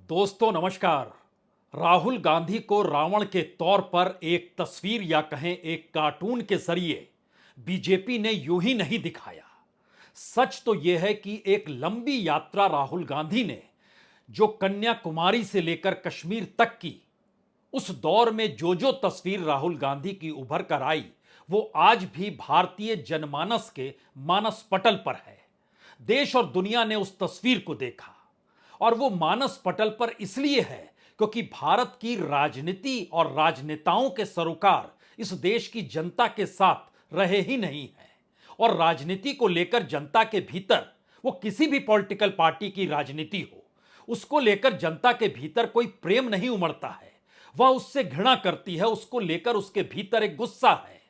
दोस्तों नमस्कार। राहुल गांधी को रावण के तौर पर एक तस्वीर या कहें एक कार्टून के जरिए बीजेपी ने यूं ही नहीं दिखाया। सच तो यह है कि एक लंबी यात्रा राहुल गांधी ने जो कन्याकुमारी से लेकर कश्मीर तक की, उस दौर में जो तस्वीर राहुल गांधी की उभर कर आई वो आज भी भारतीय जनमानस के मानस पटल पर है। देश और दुनिया ने उस तस्वीर को देखा और वो मानस पटल पर इसलिए है क्योंकि भारत की राजनीति और राजनेताओं के सरोकार इस देश की जनता के साथ रहे ही नहीं है। और राजनीति को लेकर जनता के भीतर, वो किसी भी पॉलिटिकल पार्टी की राजनीति हो, उसको लेकर जनता के भीतर कोई प्रेम नहीं उमड़ता है। वह उससे घृणा करती है, उसको लेकर उसके भीतर एक गुस्सा है।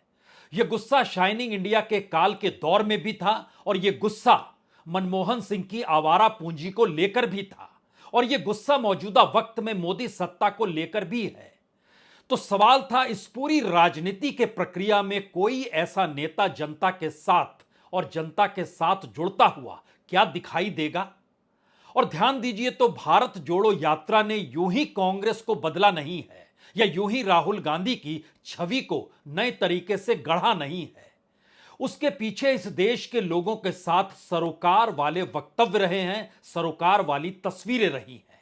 यह गुस्सा शाइनिंग इंडिया के काल के दौर में भी था और यह गुस्सा मनमोहन सिंह की आवारा पूंजी को लेकर भी था और यह गुस्सा मौजूदा वक्त में मोदी सत्ता को लेकर भी है। तो सवाल था, इस पूरी राजनीति के प्रक्रिया में कोई ऐसा नेता जनता के साथ और जनता के साथ जुड़ता हुआ क्या दिखाई देगा? और ध्यान दीजिए, तो भारत जोड़ो यात्रा ने यूं ही कांग्रेस को बदला नहीं है या यूं ही राहुल गांधी की छवि को नए तरीके से गढ़ा नहीं है। उसके पीछे इस देश के लोगों के साथ सरोकार वाले वक्तव्य रहे हैं, सरोकार वाली तस्वीरें रही हैं।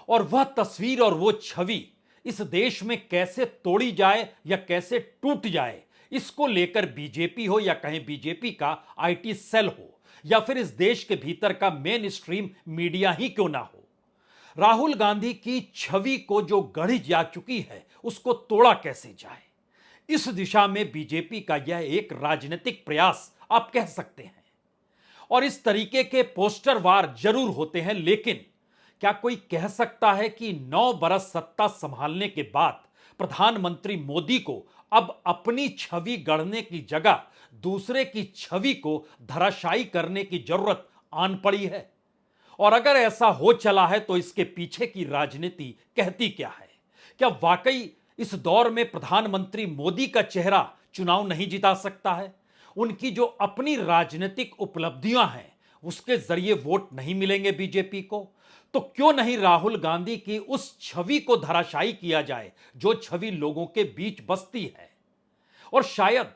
और वह तस्वीर और वो छवि इस देश में कैसे तोड़ी जाए या कैसे टूट जाए, इसको लेकर बीजेपी हो या कहें बीजेपी का आईटी सेल हो या फिर इस देश के भीतर का मेन स्ट्रीम मीडिया ही क्यों ना हो, राहुल गांधी की छवि को जो गढ़ी जा चुकी है उसको तोड़ा कैसे जाए, इस दिशा में बीजेपी का यह एक राजनीतिक प्रयास आप कह सकते हैं। और इस तरीके के पोस्टर वार जरूर होते हैं, लेकिन क्या कोई कह सकता है कि 9 बरस सत्ता संभालने के बाद प्रधानमंत्री मोदी को अब अपनी छवि गढ़ने की जगह दूसरे की छवि को धराशायी करने की जरूरत आन पड़ी है? और अगर ऐसा हो चला है तो इसके पीछे की राजनीति कहती क्या है? क्या वाकई इस दौर में प्रधानमंत्री मोदी का चेहरा चुनाव नहीं जिता सकता है? उनकी जो अपनी राजनीतिक उपलब्धियां हैं उसके जरिए वोट नहीं मिलेंगे बीजेपी को? तो क्यों नहीं राहुल गांधी की उस छवि को धराशायी किया जाए जो छवि लोगों के बीच बसती है? और शायद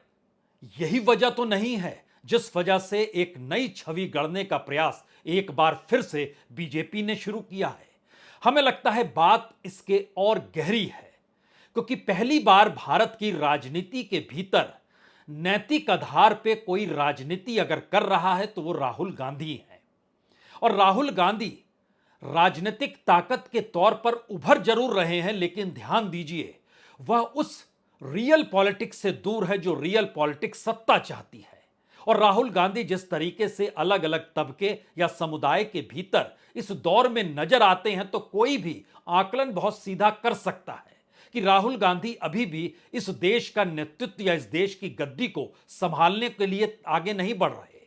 यही वजह तो नहीं है जिस वजह से एक नई छवि गढ़ने का प्रयास एक बार फिर से बीजेपी ने शुरू किया है। हमें लगता है बात इसके और गहरी है, क्योंकि पहली बार भारत की राजनीति के भीतर नैतिक आधार पे कोई राजनीति अगर कर रहा है तो वो राहुल गांधी है। और राहुल गांधी राजनीतिक ताकत के तौर पर उभर जरूर रहे हैं, लेकिन ध्यान दीजिए वह उस रियल पॉलिटिक्स से दूर है जो रियल पॉलिटिक्स सत्ता चाहती है। और राहुल गांधी जिस तरीके से अलग अलग तबके या समुदाय के भीतर इस दौर में नजर आते हैं, तो कोई भी आकलन बहुत सीधा कर सकता है कि राहुल गांधी अभी भी इस देश का नेतृत्व या इस देश की गद्दी को संभालने के लिए आगे नहीं बढ़ रहे,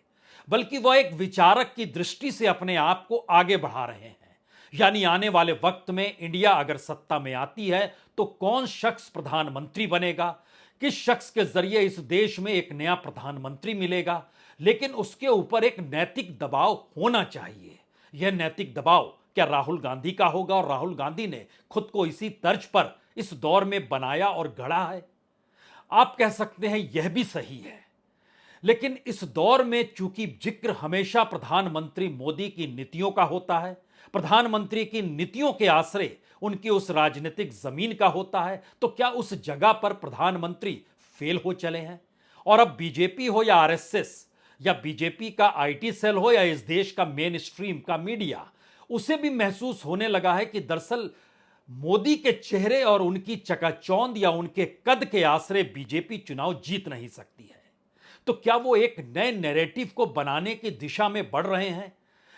बल्कि वह एक विचारक की दृष्टि से अपने आप को आगे बढ़ा रहे हैं। यानी आने वाले वक्त में इंडिया अगर सत्ता में आती है तो कौन शख्स प्रधानमंत्री बनेगा, किस शख्स के जरिए इस देश में एक नया प्रधानमंत्री मिलेगा, लेकिन उसके ऊपर एक नैतिक दबाव होना चाहिए। यह नैतिक दबाव क्या राहुल गांधी का होगा? और राहुल गांधी ने खुद को इसी तर्ज पर इस दौर में बनाया और गढ़ा है। आप कह सकते हैं यह भी सही है, लेकिन इस दौर में चूंकि जिक्र हमेशा प्रधानमंत्री मोदी की नीतियों का होता है, प्रधानमंत्री की नीतियों के आश्रय उनकी उस राजनीतिक जमीन का होता है, तो क्या उस जगह पर प्रधानमंत्री फेल हो चले हैं? और अब बीजेपी हो या आरएसएस या बीजेपी का आईटी सेल हो या इस देश का मेन स्ट्रीम का मीडिया, उसे भी महसूस होने लगा है कि दरअसल मोदी के चेहरे और उनकी चकाचौंध या उनके कद के आश्रय बीजेपी चुनाव जीत नहीं सकती है। तो क्या वो एक नए नैरेटिव को बनाने की दिशा में बढ़ रहे हैं?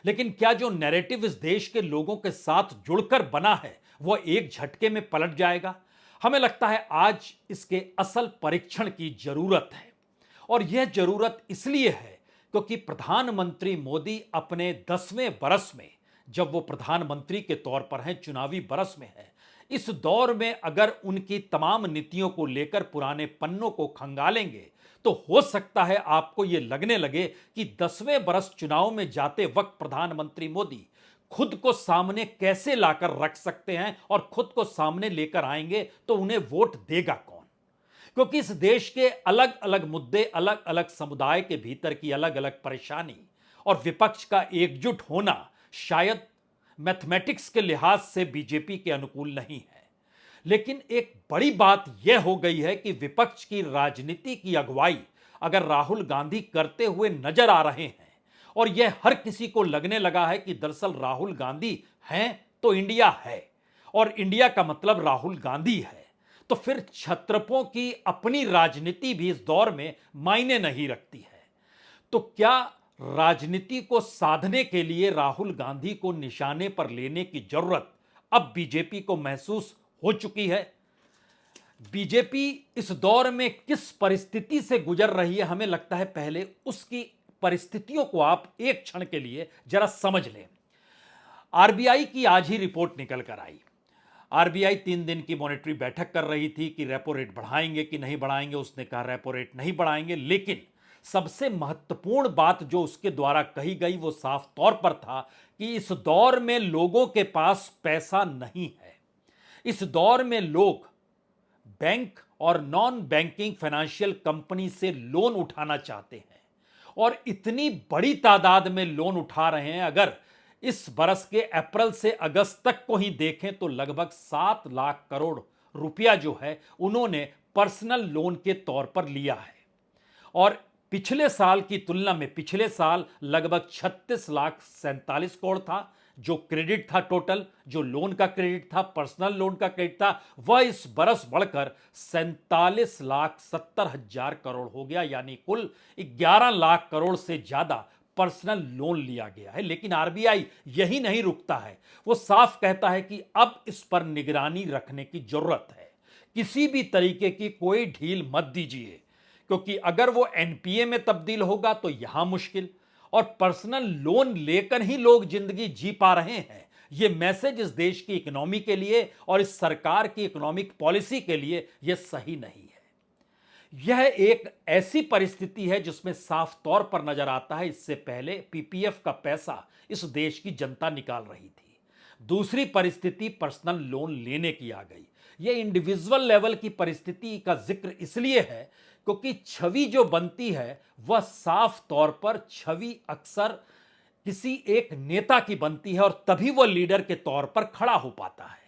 लेकिन क्या जो नैरेटिव इस देश के लोगों के साथ जुड़कर बना है वह एक झटके में पलट जाएगा? हमें लगता है आज इसके असल परीक्षण की जरूरत है। और यह जरूरत इसलिए है क्योंकि प्रधानमंत्री मोदी अपने 10वें बरस में, जब वो प्रधानमंत्री के तौर पर हैं, चुनावी बरस में है, इस दौर में अगर उनकी तमाम नीतियों को लेकर पुराने पन्नों को खंगालेंगे तो हो सकता है आपको यह लगने लगे कि 10वें बरस चुनाव में जाते वक्त प्रधानमंत्री मोदी खुद को सामने कैसे लाकर रख सकते हैं और खुद को सामने लेकर आएंगे तो उन्हें वोट देगा कौन। क्योंकि इस देश के अलग अलग मुद्दे, अलग अलग समुदाय के भीतर की अलग अलग परेशानी और विपक्ष का एकजुट होना शायद मैथमेटिक्स के लिहाज से बीजेपी के अनुकूल नहीं है। लेकिन एक बड़ी बात यह हो गई है कि विपक्ष की राजनीति की अगुवाई अगर राहुल गांधी करते हुए नजर आ रहे हैं और यह हर किसी को लगने लगा है कि दरअसल राहुल गांधी हैं तो इंडिया है और इंडिया का मतलब राहुल गांधी है, तो फिर छत्रपों की अपनी राजनीति भी इस दौर में मायने नहीं रखती है। तो क्या राजनीति को साधने के लिए राहुल गांधी को निशाने पर लेने की जरूरत अब बीजेपी को महसूस हो चुकी है? बीजेपी इस दौर में किस परिस्थिति से गुजर रही है, हमें लगता है पहले उसकी परिस्थितियों को आप एक क्षण के लिए जरा समझ लें। आरबीआई की आज ही रिपोर्ट निकल कर आई। आरबीआई 3 दिन की मॉनेटरी बैठक कर रही थी कि रेपो रेट बढ़ाएंगे कि नहीं बढ़ाएंगे। उसने कहा रेपो रेट नहीं बढ़ाएंगे, लेकिन सबसे महत्वपूर्ण बात जो उसके द्वारा कही गई वो साफ तौर पर था कि इस दौर में लोगों के पास पैसा नहीं है। इस दौर में लोग बैंक और नॉन बैंकिंग फाइनेंशियल कंपनी से लोन उठाना चाहते हैं और इतनी बड़ी तादाद में लोन उठा रहे हैं। अगर इस बरस के अप्रैल से अगस्त तक को ही देखें तो लगभग 7 लाख करोड़ रुपया जो है उन्होंने पर्सनल लोन के तौर पर लिया है और पिछले साल की तुलना में पिछले साल लगभग 36 लाख 47 करोड़ था जो क्रेडिट था। टोटल जो लोन का क्रेडिट था, पर्सनल लोन का क्रेडिट था, वह इस बरस बढ़कर 47 लाख 70 हजार करोड़ हो गया, यानी कुल 11 लाख करोड़ से ज्यादा पर्सनल लोन लिया गया है। लेकिन आरबीआई यही नहीं रुकता है, वो साफ कहता है कि अब इस पर निगरानी रखने की जरूरत है। किसी भी तरीके की कोई ढील मत दीजिए, क्योंकि अगर वो एनपीए में तब्दील होगा तो यहां मुश्किल, और पर्सनल लोन लेकर ही लोग जिंदगी जी पा रहे हैं। यह मैसेज इस देश की इकोनॉमी के लिए और इस सरकार की इकोनॉमिक पॉलिसी के लिए यह सही नहीं है। यह एक ऐसी परिस्थिति है जिसमें साफ तौर पर नजर आता है इससे पहले पीपीएफ का पैसा इस देश की जनता निकाल रही थी। दूसरी परिस्थिति पर्सनल लोन लेने की आ गई। यह इंडिविजुअल लेवल की परिस्थिति का जिक्र इसलिए है क्योंकि छवि जो बनती है वह साफ तौर पर छवि अक्सर किसी एक नेता की बनती है और तभी वह लीडर के तौर पर खड़ा हो पाता है।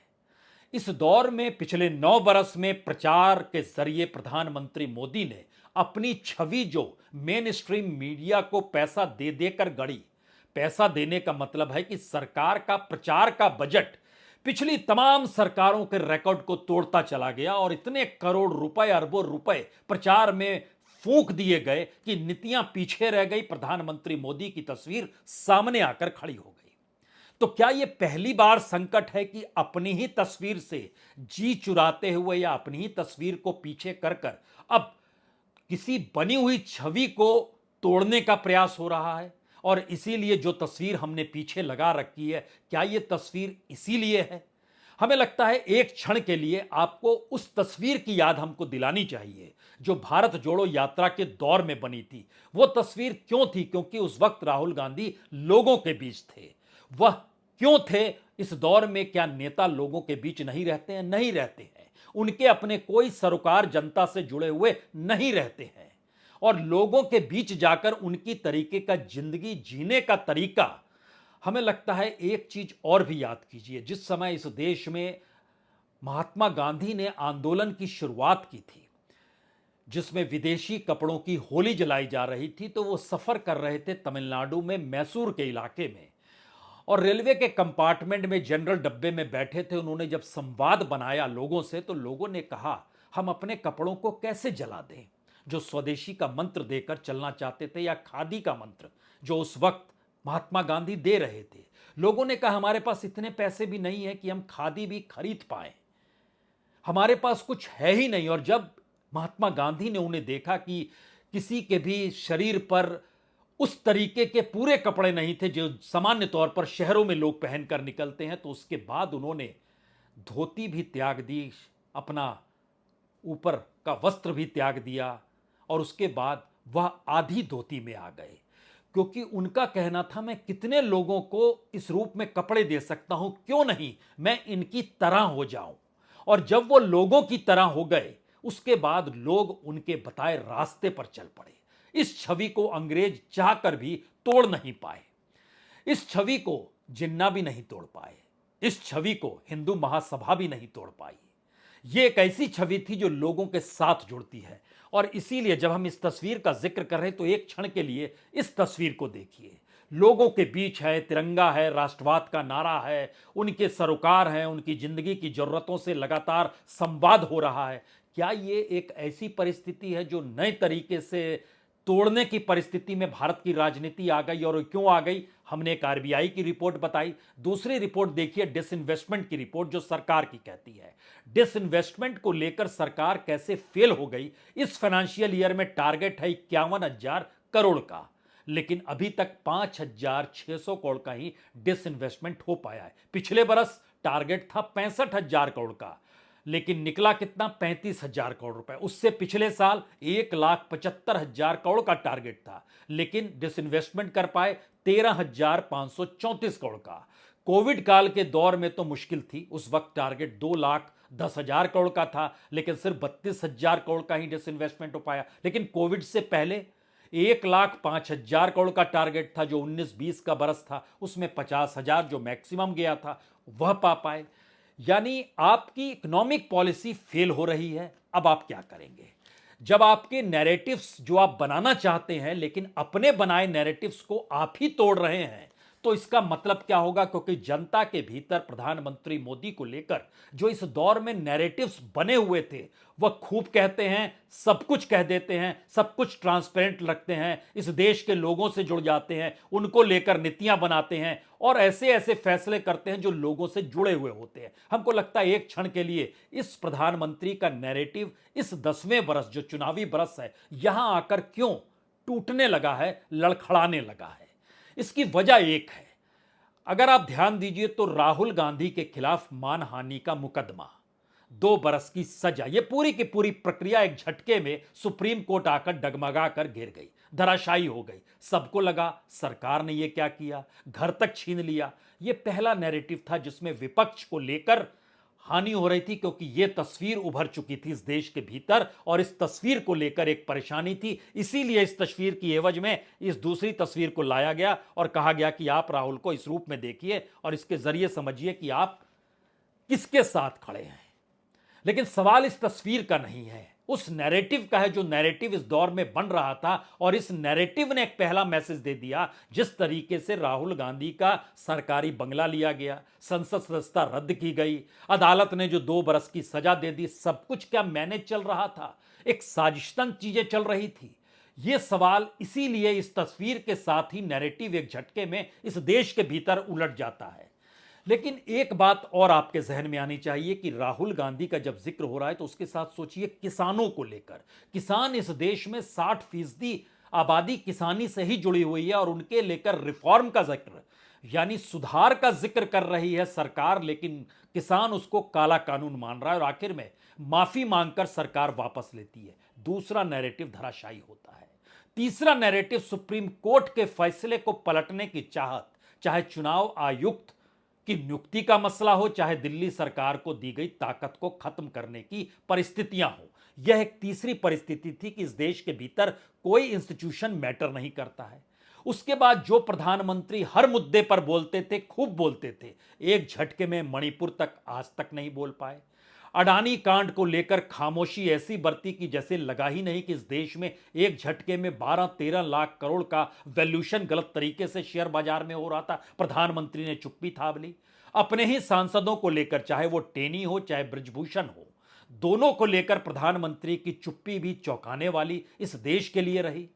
इस दौर में पिछले 9 बरस में प्रचार के जरिए प्रधानमंत्री मोदी ने अपनी छवि जो मेन स्ट्रीम मीडिया को पैसा दे देकर गढ़ी। पैसा देने का मतलब है कि सरकार का प्रचार का बजट पिछली तमाम सरकारों के रिकॉर्ड को तोड़ता चला गया और इतने करोड़ रुपए, अरबों रुपए प्रचार में फूंक दिए गए कि नीतियां पीछे रह गई। प्रधानमंत्री मोदी की तस्वीर सामने आकर खड़ी हो गई। तो क्या यह पहली बार संकट है कि अपनी ही तस्वीर से जी चुराते हुए या अपनी ही तस्वीर को पीछे कर कर अब किसी बनी हुई छवि को तोड़ने का प्रयास हो रहा है? और इसीलिए जो तस्वीर हमने पीछे लगा रखी है, क्या यह तस्वीर इसीलिए है? हमें लगता है एक क्षण के लिए आपको उस तस्वीर की याद हमको दिलानी चाहिए जो भारत जोड़ो यात्रा के दौर में बनी थी। वो तस्वीर क्यों थी? क्योंकि उस वक्त राहुल गांधी लोगों के बीच थे। वह क्यों थे इस दौर में? क्या नेता लोगों के बीच नहीं रहते हैं? नहीं रहते हैं। उनके अपने कोई सरोकार जनता से जुड़े हुए नहीं रहते हैं और लोगों के बीच जाकर उनकी तरीके का जिंदगी जीने का तरीका, हमें लगता है एक चीज और भी याद कीजिए। जिस समय इस देश में महात्मा गांधी ने आंदोलन की शुरुआत की थी जिसमें विदेशी कपड़ों की होली जलाई जा रही थी, तो वो सफर कर रहे थे तमिलनाडु में मैसूर के इलाके में और रेलवे के कंपार्टमेंट में जनरल डब्बे में बैठे थे। उन्होंने जब संवाद बनाया लोगों से तो लोगों ने कहा हम अपने कपड़ों को कैसे जला दें, जो स्वदेशी का मंत्र देकर चलना चाहते थे या खादी का मंत्र जो उस वक्त महात्मा गांधी दे रहे थे। लोगों ने कहा हमारे पास इतने पैसे भी नहीं है कि हम खादी भी खरीद पाए, हमारे पास कुछ है ही नहीं। और जब महात्मा गांधी ने उन्हें देखा कि किसी के भी शरीर पर उस तरीके के पूरे कपड़े नहीं थे जो सामान्य तौर पर शहरों में लोग पहनकर निकलते हैं, तो उसके बाद उन्होंने धोती भी त्याग दी, अपना ऊपर का वस्त्र भी त्याग दिया और उसके बाद वह आधी धोती में आ गए। क्योंकि उनका कहना था मैं कितने लोगों को इस रूप में कपड़े दे सकता हूं, क्यों नहीं मैं इनकी तरह हो जाऊं। और जब वो लोगों की तरह हो गए, उसके बाद लोग उनके बताए रास्ते पर चल पड़े। इस छवि को अंग्रेज चाहकर भी तोड़ नहीं पाए, इस छवि को जिन्ना भी नहीं तोड़ पाए, इस छवि को हिंदू महासभा भी नहीं तोड़ पाई। ये एक ऐसी छवि थी जो लोगों के साथ जुड़ती है। और इसीलिए जब हम इस तस्वीर का जिक्र कर रहे हैं तो एक क्षण के लिए इस तस्वीर को देखिए। लोगों के बीच है, तिरंगा है, राष्ट्रवाद का नारा है, उनके सरोकार हैं, उनकी जिंदगी की जरूरतों से लगातार संवाद हो रहा है। क्या ये एक ऐसी परिस्थिति है जो नए तरीके से तोड़ने की परिस्थिति में भारत की राजनीति आ गई? और क्यों आ गई? हमने एक आरबीआई की रिपोर्ट बताई। दूसरी रिपोर्ट देखिए डिसइन्वेस्टमेंट की रिपोर्ट, जो सरकार की कहती है डिसइन्वेस्टमेंट को लेकर सरकार कैसे फेल हो गई। इस फाइनेंशियल ईयर में टारगेट है 51,000 करोड़ का, लेकिन अभी तक 5,600 करोड़ का ही डिसइन्वेस्टमेंट हो पाया है। पिछले बरस टारगेट था 65,000 करोड़ का, लेकिन निकला कितना? 35,000 करोड़ रुपए। उससे पिछले साल 1,75,000 करोड़ का टारगेट था, लेकिन डिसइन्वेस्टमेंट कर पाए 13,534 करोड़ का। कोविड काल के दौर में तो मुश्किल थी, उस वक्त टारगेट 2,10,000 करोड़ का था, लेकिन सिर्फ 32,000 करोड़ का ही डिसइन्वेस्टमेंट हो पाया। लेकिन कोविड से पहले 1,05,000 करोड़ का टारगेट था, जो 19-20 का बरस था, उसमें 50,000 जो मैक्सिमम गया था वह पा पाए। यानी आपकी इकोनॉमिक पॉलिसी फेल हो रही है। अब आप क्या करेंगे? जब आपके नैरेटिव्स जो आप बनाना चाहते हैं, लेकिन अपने बनाए नैरेटिव्स को आप ही तोड़ रहे हैं, तो इसका मतलब क्या होगा? क्योंकि जनता के भीतर प्रधानमंत्री मोदी को लेकर जो इस दौर में नैरेटिव्स बने हुए थे, वह खूब कहते हैं, सब कुछ कह देते हैं, सब कुछ ट्रांसपेरेंट रखते हैं, इस देश के लोगों से जुड़ जाते हैं, उनको लेकर नीतियां बनाते हैं और ऐसे ऐसे फैसले करते हैं जो लोगों से जुड़े हुए होते हैं। हमको लगता है एक क्षण के लिए इस प्रधानमंत्री का नैरेटिव इस 10वें बरस, जो चुनावी बरस है, यहां आकर क्यों टूटने लगा है, लड़खड़ाने लगा है? इसकी वजह एक है, अगर आप ध्यान दीजिए तो राहुल गांधी के खिलाफ मानहानि का मुकदमा, 2 बरस की सजा, यह पूरी की पूरी प्रक्रिया एक झटके में सुप्रीम कोर्ट आकर डगमगा कर गिर गई, धराशायी हो गई। सबको लगा सरकार ने यह क्या किया, घर तक छीन लिया। यह पहला नैरेटिव था जिसमें विपक्ष को लेकर हानि हो रही थी, क्योंकि यह तस्वीर उभर चुकी थी इस देश के भीतर और इस तस्वीर को लेकर एक परेशानी थी। इसीलिए इस तस्वीर की एवज में इस दूसरी तस्वीर को लाया गया और कहा गया कि आप राहुल को इस रूप में देखिए और इसके जरिए समझिए कि आप किसके साथ खड़े हैं। लेकिन सवाल इस तस्वीर का नहीं है, उस नैरेटिव का है, जो नैरेटिव इस दौर में बन रहा था। और इस नैरेटिव ने एक पहला मैसेज दे दिया। जिस तरीके से राहुल गांधी का सरकारी बंगला लिया गया, संसद सदस्यता रद्द की गई, अदालत ने जो 2 बरस की सजा दे दी, सब कुछ क्या मैनेज चल रहा था? एक साजिशतन चीजें चल रही थी। यह सवाल इसीलिए इस तस्वीर के साथ ही नैरेटिव एक झटके में इस देश के भीतर उलट जाता है। लेकिन एक बात और आपके जहन में आनी चाहिए कि राहुल गांधी का जब जिक्र हो रहा है तो उसके साथ सोचिए किसानों को लेकर। किसान इस देश में 60% आबादी किसानी से ही जुड़ी हुई है और उनके लेकर रिफॉर्म का जिक्र, यानी सुधार का जिक्र कर रही है सरकार, लेकिन किसान उसको काला कानून मान रहा है और आखिर में माफी मांगकर सरकार वापस लेती है। दूसरा नैरेटिव धराशायी होता है। तीसरा नैरेटिव सुप्रीम कोर्ट के फैसले को पलटने की चाहत, चाहे चुनाव आयुक्त कि नियुक्ति का मसला हो, चाहे दिल्ली सरकार को दी गई ताकत को खत्म करने की परिस्थितियां हो। यह एक तीसरी परिस्थिति थी कि इस देश के भीतर कोई इंस्टीट्यूशन मैटर नहीं करता है। उसके बाद जो प्रधानमंत्री हर मुद्दे पर बोलते थे, खूब बोलते थे, एक झटके में मणिपुर तक आज तक नहीं बोल पाए। अडानी कांड को लेकर खामोशी ऐसी बरती कि जैसे लगा ही नहीं कि इस देश में एक झटके में 12-13 लाख करोड़ का वैल्यूएशन गलत तरीके से शेयर बाजार में हो रहा था। प्रधानमंत्री ने चुप्पी थाम ली। अपने ही सांसदों को लेकर, चाहे वो टेनी हो चाहे ब्रिजभूषण हो, दोनों को लेकर प्रधानमंत्री की चुप्पी भी चौंकाने वाली इस देश के लिए रही।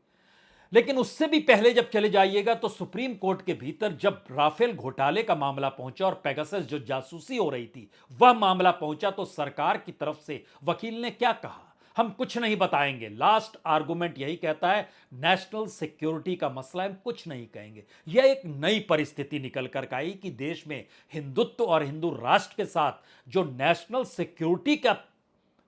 लेकिन उससे भी पहले जब चले जाइएगा तो सुप्रीम कोर्ट के भीतर जब राफेल घोटाले का मामला पहुंचा और पेगासस जो जासूसी हो रही थी वह मामला पहुंचा, तो सरकार की तरफ से वकील ने क्या कहा? हम कुछ नहीं बताएंगे। लास्ट आर्गुमेंट यही कहता है, नेशनल सिक्योरिटी का मसला है, हम कुछ नहीं कहेंगे। यह एक नई परिस्थिति निकल कर आई कि देश में हिंदुत्व और हिंदू राष्ट्र के साथ जो नेशनल सिक्योरिटी का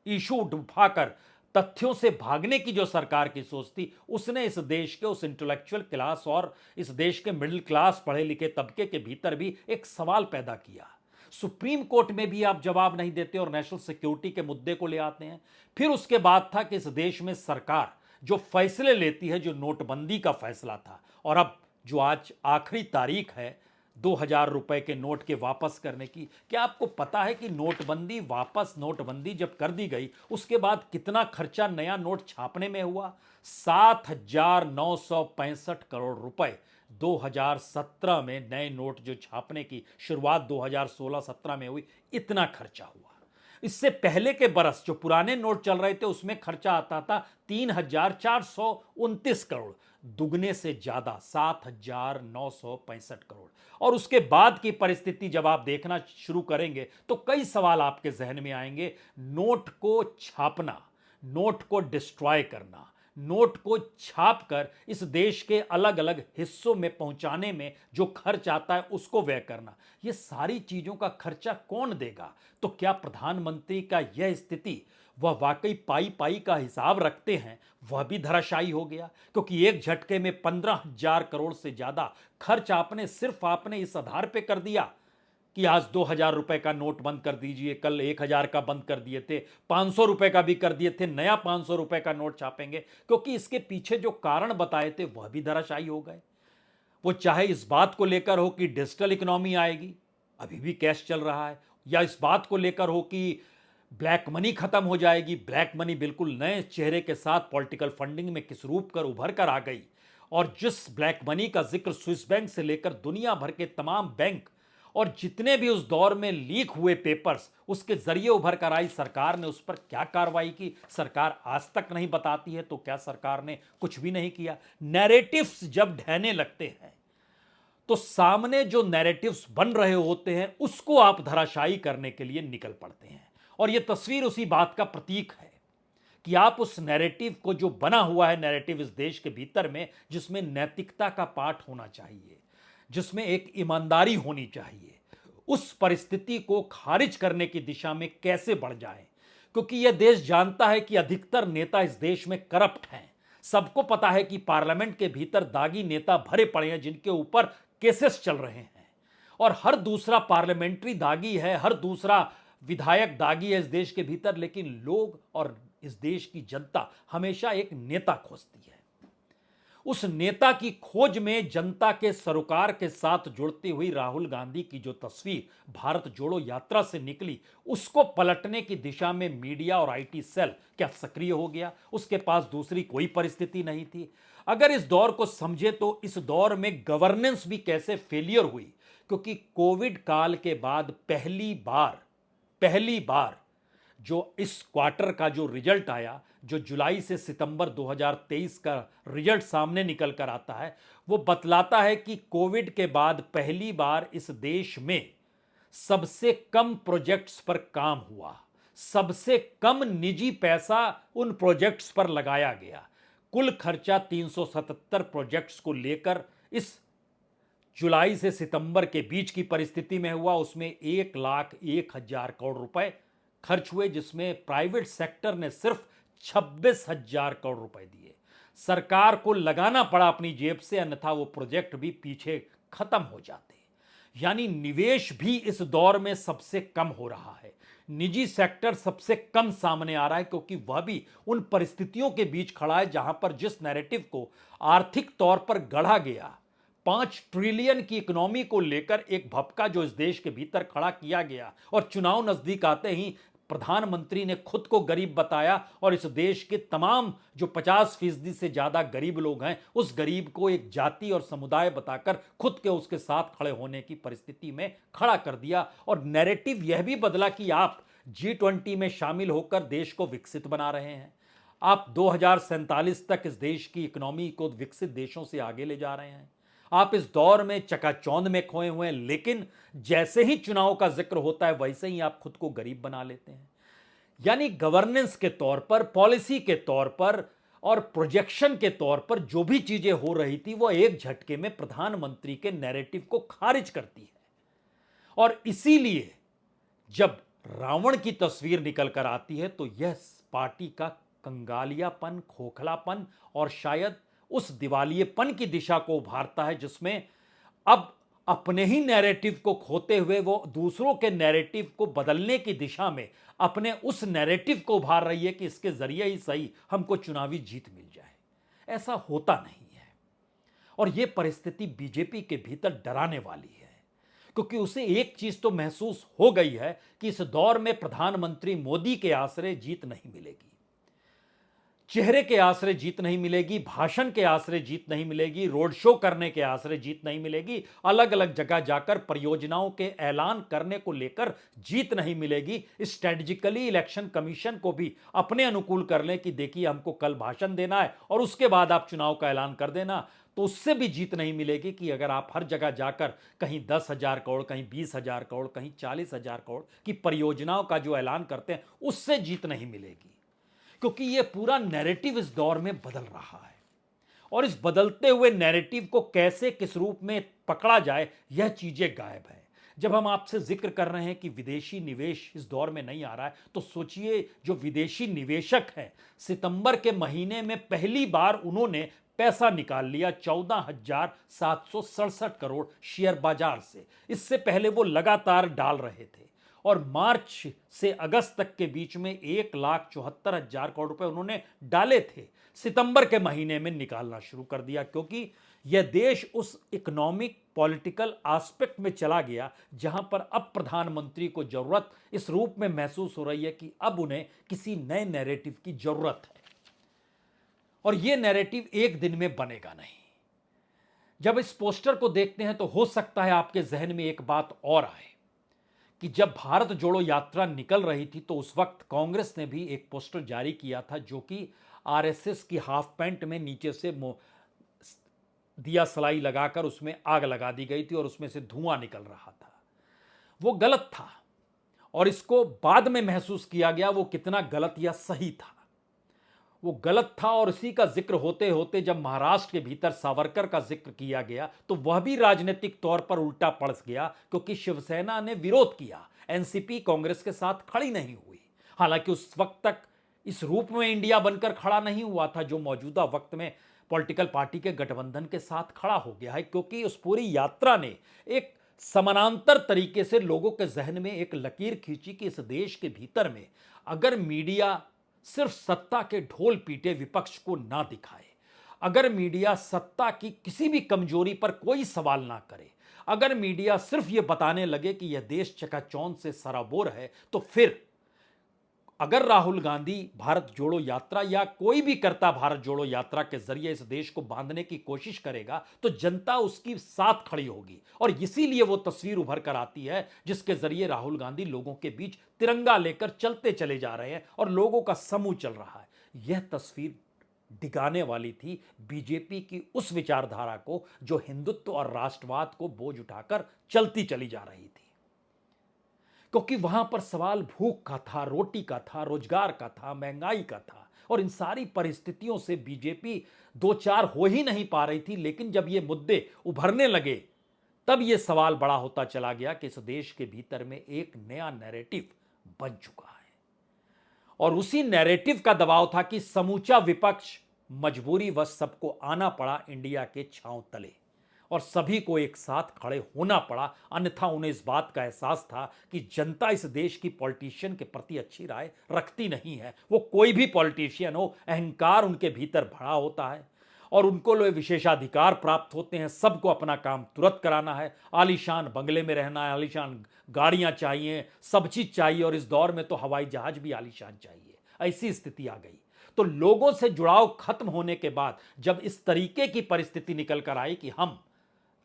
इशू उठाकर तथ्यों से भागने की जो सरकार की सोच थी, उसने इस देश के उस इंटेलेक्चुअल क्लास और इस देश के मिडिल क्लास पढ़े लिखे तबके के भीतर भी एक सवाल पैदा किया। सुप्रीम कोर्ट में भी आप जवाब नहीं देते और नेशनल सिक्योरिटी के मुद्दे को ले आते हैं। फिर उसके बाद था कि इस देश में सरकार जो फैसले लेती है, जो नोटबंदी का फैसला था, और अब जो आज आखिरी तारीख है 2000 रुपए के नोट के वापस करने की। क्या आपको पता है कि नोटबंदी जब कर दी गई, उसके बाद कितना खर्चा नया नोट छापने में हुआ? 7,965 करोड़ रुपए 2017 में नए नोट जो छापने की शुरुआत 2016-17 में हुई, इतना खर्चा हुआ। इससे पहले के बरस जो पुराने नोट चल रहे थे, उसमें खर्चा आता था 3,429 करोड़, दुगने से ज्यादा 7,965 करोड़। और उसके बाद की परिस्थिति जब आप देखना शुरू करेंगे तो कई सवाल आपके जहन में आएंगे। नोट को छापना, नोट को डिस्ट्रॉय करना, नोट को छापकर इस देश के अलग अलग हिस्सों में पहुंचाने में जो खर्च आता है उसको व्यय करना, ये सारी चीजों का खर्चा कौन देगा? तो क्या प्रधानमंत्री का यह स्थिति, वह वाकई पाई पाई का हिसाब रखते हैं, वह भी धराशायी हो गया? क्योंकि एक झटके में 15,000 करोड़ से ज्यादा खर्च आपने इस आधार पे कर दिया कि आज 2000 रुपए का नोट बंद कर दीजिए, कल 1000 का बंद कर दिए थे, 500 रुपए का भी कर दिए थे, नया 500 रुपए का नोट छापेंगे। क्योंकि इसके पीछे जो कारण बताए थे वह भी धराशायी हो गए। वो चाहे इस बात को लेकर हो कि डिजिटल इकोनॉमी आएगी, अभी भी कैश चल रहा है, या इस बात को लेकर हो कि ब्लैक मनी खत्म हो जाएगी। ब्लैक मनी बिल्कुल नए चेहरे के साथ पॉलिटिकल फंडिंग में किस रूप कर उभर कर आ गई, और जिस ब्लैक मनी का जिक्र स्विस बैंक से लेकर दुनिया भर के तमाम बैंक और जितने भी उस दौर में लीक हुए पेपर्स उसके जरिए उभर कर आई, सरकार ने उस पर क्या कार्रवाई की? सरकार आज तक नहीं बताती है। तो क्या सरकार ने कुछ भी नहीं किया? नैरेटिव्स जब ढहने लगते हैं तो सामने जो नैरेटिव्स बन रहे होते हैं उसको आप धराशायी करने के लिए निकल पड़ते हैं। और यह तस्वीर उसी बात का प्रतीक है कि आप उस नैरेटिव को, जो बना हुआ है नैरेटिव इस देश के भीतर में, जिसमें नैतिकता का पाठ होना चाहिए, जिसमें एक ईमानदारी होनी चाहिए, उस परिस्थिति को खारिज करने की दिशा में कैसे बढ़ जाए? क्योंकि यह देश जानता है कि अधिकतर नेता इस देश में करप्ट हैं। सबको पता है कि पार्लियामेंट के भीतर दागी नेता भरे पड़े हैं जिनके ऊपर केसेस चल रहे हैं, और हर दूसरा पार्लियामेंट्री दागी है, हर दूसरा विधायक दागी है इस देश के भीतर। लेकिन लोग और इस देश की जनता हमेशा एक नेता खोजती है। उस नेता की खोज में जनता के सरोकार के साथ जुड़ती हुई राहुल गांधी की जो तस्वीर भारत जोड़ो यात्रा से निकली, उसको पलटने की दिशा में मीडिया और आईटी सेल क्या सक्रिय हो गया? उसके पास दूसरी कोई परिस्थिति नहीं थी। अगर इस दौर को समझे तो इस दौर में गवर्नेंस भी कैसे फेलियर हुई, क्योंकि कोविड काल के बाद पहली बार जो इस क्वार्टर का जो रिजल्ट आया, जो जुलाई से सितंबर 2023 का रिजल्ट सामने निकल कर आता है, वो बतलाता है कि कोविड के बाद पहली बार इस देश में सबसे कम प्रोजेक्ट्स पर काम हुआ, सबसे कम निजी पैसा उन प्रोजेक्ट्स पर लगाया गया। कुल खर्चा 377 प्रोजेक्ट्स को लेकर इस जुलाई से सितंबर के बीच की परिस्थिति में हुआ। उसमें 1,01,000 करोड़ रुपए खर्च हुए, जिसमें प्राइवेट सेक्टर ने सिर्फ 26,000 करोड़ रुपए दिए। सरकार को लगाना पड़ा अपनी जेब से, अन्यथा वो प्रोजेक्ट भी पीछे खत्म हो जाते। यानी निवेश भी इस दौर में सबसे कम हो रहा है, निजी सेक्टर सबसे कम सामने आ रहा है, क्योंकि वह भी उन परिस्थितियों के बीच खड़ा है जहां पर जिस नैरेटिव को आर्थिक तौर पर गढ़ा गया, 5 ट्रिलियन की इकोनॉमी को लेकर एक भपका जो इस देश के भीतर खड़ा किया गया, और चुनाव नजदीक आते ही प्रधानमंत्री ने खुद को गरीब बताया और इस देश के तमाम जो 50% से ज्यादा गरीब लोग हैं, उस गरीब को एक जाति और समुदाय बताकर खुद के उसके साथ खड़े होने की परिस्थिति में खड़ा कर दिया। और नैरेटिव यह भी बदला कि आप G20 में शामिल होकर देश को विकसित बना रहे हैं, आप 2047 तक इस देश की इकोनॉमी को विकसित देशों से आगे ले जा रहे हैं। आप इस दौर में चकाचौंध में खोए हुए हैं, लेकिन जैसे ही चुनाव का जिक्र होता है वैसे ही आप खुद को गरीब बना लेते हैं। यानी गवर्नेंस के तौर पर, पॉलिसी के तौर पर और प्रोजेक्शन के तौर पर जो भी चीजें हो रही थी, वो एक झटके में प्रधानमंत्री के नैरेटिव को खारिज करती है। और इसीलिए जब रावण की तस्वीर निकल कर आती है तो यह पार्टी का कंगालियापन, खोखलापन और शायद उस दिवालियेपन की दिशा को उभारता है जिसमें अब अपने ही नैरेटिव को खोते हुए वो दूसरों के नैरेटिव को बदलने की दिशा में अपने उस नैरेटिव को उभार रही है कि इसके जरिए ही सही हमको चुनावी जीत मिल जाए। ऐसा होता नहीं है और यह परिस्थिति बीजेपी के भीतर डराने वाली है, क्योंकि उसे एक चीज तो महसूस हो गई है कि इस दौर में प्रधानमंत्री मोदी के आश्रय जीत नहीं मिलेगी, चेहरे के आश्रय जीत नहीं मिलेगी, भाषण के आश्रय जीत नहीं मिलेगी, रोड शो करने के आश्रय जीत नहीं मिलेगी, अलग अलग जगह जाकर परियोजनाओं के ऐलान करने को लेकर जीत नहीं मिलेगी। स्ट्रेटजिकली इलेक्शन कमीशन को भी अपने अनुकूल कर लें कि देखिए हमको कल भाषण देना है और उसके बाद आप चुनाव का ऐलान कर देना, तो उससे भी जीत नहीं मिलेगी कि अगर आप हर जगह जाकर कहीं 10,000 करोड़, कहीं 20,000 करोड़, कहीं 40,000 करोड़ की परियोजनाओं का जो ऐलान करते हैं उससे जीत नहीं मिलेगी, क्योंकि यह पूरा नैरेटिव इस दौर में बदल रहा है और इस बदलते हुए नैरेटिव को कैसे किस रूप में पकड़ा जाए यह चीजें गायब है। जब हम आपसे जिक्र कर रहे हैं कि विदेशी निवेश इस दौर में नहीं आ रहा है, तो सोचिए जो विदेशी निवेशक हैं सितंबर के महीने में पहली बार उन्होंने पैसा निकाल लिया 14,767 करोड़ शेयर बाजार से। इससे पहले वो लगातार डाल रहे थे और मार्च से अगस्त तक के बीच में 1,74,000 करोड़ रुपए उन्होंने डाले थे। सितंबर के महीने में निकालना शुरू कर दिया क्योंकि यह देश उस इकोनॉमिक पॉलिटिकल एस्पेक्ट में चला गया जहां पर अब प्रधानमंत्री को जरूरत इस रूप में महसूस हो रही है कि अब उन्हें किसी नए नैरेटिव की जरूरत है और यह नैरेटिव एक दिन में बनेगा नहीं। जब इस पोस्टर को देखते हैं तो हो सकता है आपके जहन में एक बात और आए कि जब भारत जोड़ो यात्रा निकल रही थी तो उस वक्त कांग्रेस ने भी एक पोस्टर जारी किया था जो कि आरएसएस की हाफ पैंट में नीचे से दिया सलाई लगाकर उसमें आग लगा दी गई थी और उसमें से धुआं निकल रहा था। वो गलत था और इसको बाद में महसूस किया गया वो कितना गलत या सही था। वो गलत था और इसी का जिक्र होते होते जब महाराष्ट्र के भीतर सावरकर का जिक्र किया गया तो वह भी राजनीतिक तौर पर उल्टा पड़ गया क्योंकि शिवसेना ने विरोध किया, एनसीपी कांग्रेस के साथ खड़ी नहीं हुई। हालांकि उस वक्त तक इस रूप में इंडिया बनकर खड़ा नहीं हुआ था जो मौजूदा वक्त में पॉलिटिकल पार्टी के गठबंधन के साथ खड़ा हो गया है, क्योंकि उस पूरी यात्रा ने एक समानांतर तरीके से लोगों के जहन में एक लकीर खींची कि इस देश के भीतर में अगर मीडिया सिर्फ सत्ता के ढोल पीटे विपक्ष को ना दिखाए, अगर मीडिया सत्ता की किसी भी कमजोरी पर कोई सवाल ना करे, अगर मीडिया सिर्फ यह बताने लगे कि यह देश चकाचौंध से सराबोर है, तो फिर अगर राहुल गांधी भारत जोड़ो यात्रा या कोई भी करता भारत जोड़ो यात्रा के जरिए इस देश को बांधने की कोशिश करेगा तो जनता उसकी साथ खड़ी होगी और इसीलिए वो तस्वीर उभर कर आती है जिसके जरिए राहुल गांधी लोगों के बीच तिरंगा लेकर चलते चले जा रहे हैं और लोगों का समूह चल रहा है। यह तस्वीर दिखाने वाली थी बीजेपी की उस विचारधारा को जो हिंदुत्व और राष्ट्रवाद को बोझ उठाकर चलती चली जा रही थी, क्योंकि वहां पर सवाल भूख का था, रोटी का था, रोजगार का था, महंगाई का था और इन सारी परिस्थितियों से बीजेपी दो चार हो ही नहीं पा रही थी। लेकिन जब ये मुद्दे उभरने लगे तब ये सवाल बड़ा होता चला गया कि इस देश के भीतर में एक नया नैरेटिव बन चुका है और उसी नैरेटिव का दबाव था कि समूचा विपक्ष मजबूरीवश सबको आना पड़ा इंडिया के छांव तले और सभी को एक साथ खड़े होना पड़ा, अन्यथा उन्हें इस बात का एहसास था कि जनता इस देश की पॉलिटिशियन के प्रति अच्छी राय रखती नहीं है। वो कोई भी पॉलिटिशियन हो, अहंकार उनके भीतर भरा होता है और उनको लोग विशेषाधिकार प्राप्त होते हैं, सबको अपना काम तुरंत कराना है, आलीशान बंगले में रहना है, आलीशान गाड़ियां चाहिए, सब चीज चाहिए और इस दौर में तो हवाई जहाज भी आलीशान चाहिए। ऐसी स्थिति आ गई तो लोगों से जुड़ाव खत्म होने के बाद जब इस तरीके की परिस्थिति निकल कर आई कि हम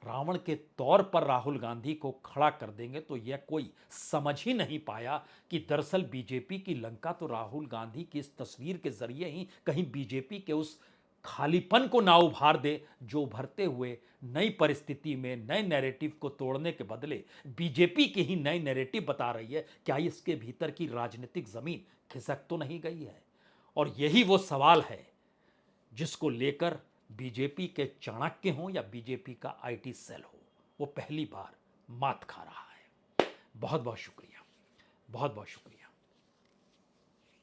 रावण के तौर पर राहुल गांधी को खड़ा कर देंगे, तो यह कोई समझ ही नहीं पाया कि दरअसल बीजेपी की लंका तो राहुल गांधी की इस तस्वीर के जरिए ही कहीं बीजेपी के उस खालीपन को ना उभार दे जो उभरते हुए नई परिस्थिति में नए नैरेटिव को तोड़ने के बदले बीजेपी की ही नई नैरेटिव बता रही है। क्या इसके भीतर की राजनीतिक जमीन खिसक तो नहीं गई है? और यही वो सवाल है जिसको लेकर बीजेपी के चाणक्य हो या बीजेपी का आईटी सेल हो, वो पहली बार मात खा रहा है। बहुत बहुत शुक्रिया, बहुत बहुत शुक्रिया।